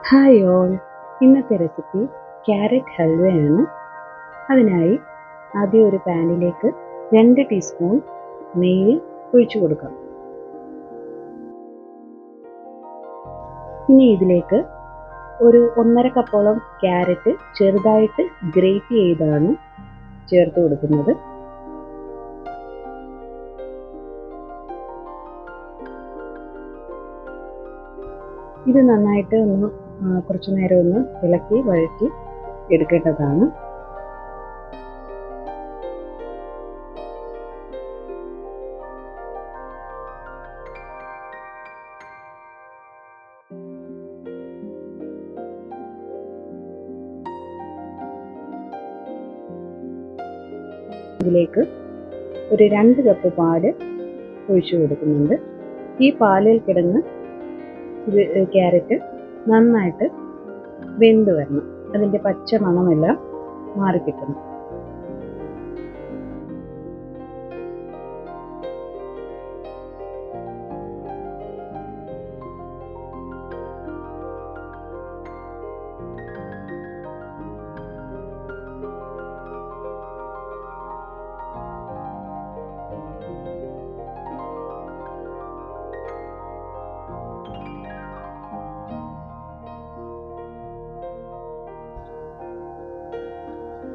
Hi all, ഇന്നത്തെ recipe carrot ഹൽവയാണ്. അതിനായി ആദ്യം ഒരു പാനിലേക്ക് 2 ടീസ്പൂൺ നെയ്യ് ഒഴിച്ചു കൊടുക്കാം. ഇനി ഇതിലേക്ക് ഒരു 1.5 കപ്പോളം ക്യാരറ്റ് ചെറുതായിട്ട് ഗ്രേറ്റ് ചെയ്താണ് ചേർത്ത് കൊടുക്കുന്നത്. ഇത് നന്നായിട്ട് കുറച്ചു നേരം ഒന്ന് ഇളക്കി വഴറ്റി എടുക്കേണ്ടതാണ്. ഇതിലേക്ക് ഒരു 2 കപ്പ് പാല് ഒഴിച്ചു കൊടുക്കുന്നുണ്ട്. ഈ പാലിൽ കിടന്ന് ഇത് ക്യാരറ്റ് നന്നായിട്ട് വെന്ത് വരണം. അതിൻ്റെ പച്ച മണമെല്ലാം മാറിക്കിട്ടണം.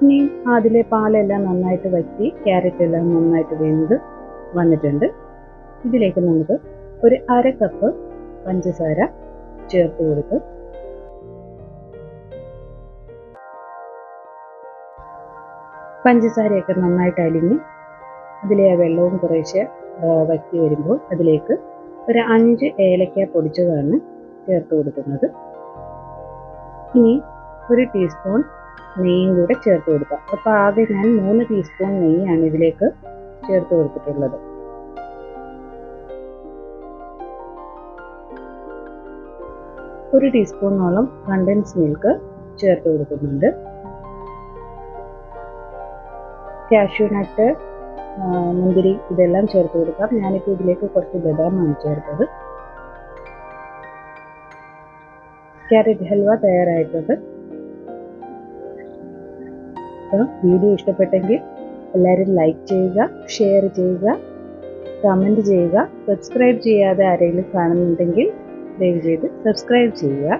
ഇനി അതിലെ പാലെല്ലാം നന്നായിട്ട് വറ്റി ക്യാരറ്റ് എല്ലാം നന്നായിട്ട് വെന്ത് വന്നിട്ടുണ്ട്. ഇതിലേക്ക് നമുക്ക് ഒരു 1/2 കപ്പ് പഞ്ചസാര ചേർത്ത് കൊടുത്ത് പഞ്ചസാരയൊക്കെ നന്നായിട്ട് അലിഞ്ഞ് അതിലെ വെള്ളവും കുറേശ്ശെ വറ്റി വരുമ്പോൾ അതിലേക്ക് ഒരു 5 ഏലക്ക പൊടിച്ചതാണ് ചേർത്ത് കൊടുക്കുന്നത്. ഇനി ഒരു ടീസ്പൂൺ നെയ്യും കൂടെ ചേർത്ത് കൊടുക്കാം. അപ്പോൾ ആകെ ഞാൻ 3 ടീസ്പൂൺ നെയ്യാണ് ഇതിലേക്ക് ചേർത്ത് കൊടുത്തിട്ടുള്ളത്. ഒരു ടീസ്പൂണോളം കണ്ടൻസ് മിൽക്ക് ചേർത്ത് കൊടുക്കുന്നുണ്ട്. കാഷ്യൂ നട്ട്, മുന്തിരി ഇതെല്ലാം ചേർത്ത് കൊടുക്കാം. ഞാനിപ്പോൾ ഇതിലേക്ക് കുറച്ച് ബദാമാണ് ചേർത്തത്. ക്യാരറ്റ് ഹൽവ തയ്യാറായിട്ടുണ്ട്. വീഡിയോ ഇഷ്ടപ്പെട്ടെങ്കിൽ എല്ലാവരും ലൈക്ക് ചെയ്യുക, ഷെയർ ചെയ്യുക, കമൻറ്റ് ചെയ്യുക. സബ്സ്ക്രൈബ് ചെയ്യാതെ ആരെങ്കിലും കാണുന്നുണ്ടെങ്കിൽ ദയവ് ചെയ്ത് സബ്സ്ക്രൈബ് ചെയ്യുക.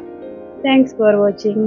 Thanks for watching.